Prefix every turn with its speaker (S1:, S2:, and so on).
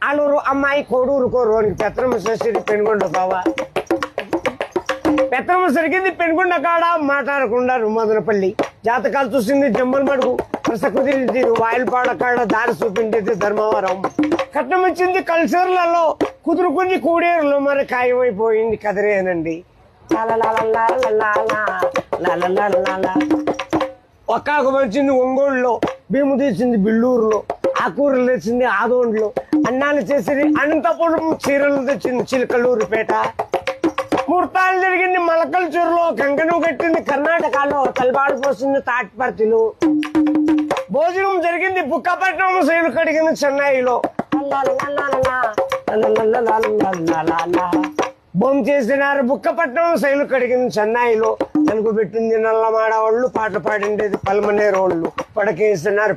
S1: ఆలూరు అమ్మాయి కోడూరు కోరునికి పెత్తనమ్మ సరిసిరి పెనుగొండ బావా. పెత్తనమ్మ సరిగింది పెనుగొండ కాడ మాట్లాడకుండా మదనపల్లి. జాతకాలు చూసింది జమ్మల మడుగు. ప్రసకుదిరింది వాయిల్పాడ కాడ దారి చూపించేది ధర్మవరం. కట్నం ఇచ్చింది కల్చర్లలో కుదురుకుని కూడేరులో మరి ఖాయమైపోయింది కదిరేనండి. ఒక్కాకు వచ్చింది ఒంగోలులో, భీము తీసింది బిల్లూరులో, ఆకూరలు తెచ్చింది ఆదోండ్లో, అన్నాలు చేసింది అనంతపురం, చీరలు తెచ్చింది చిలకలూరుపేట. ముహూర్తాలు జరిగింది మలకల్చూరులో, కంకణం కట్టింది కర్ణాటకలో, తలబాడు పోసింది తాటిపర్తిలో. భోజనం జరిగింది బుక్కపట్నం, శైలు కడిగింది చెన్నైలో. బొమ్మ చేసినారు బుక్కపట్నం, శైలు కడిగింది చెన్నైలో. తెలుగు పెట్టింది నల్లమాడ వాళ్ళు, పాటలు పాడిండేది పల్మనేరు వాళ్ళు. పడకేసినారు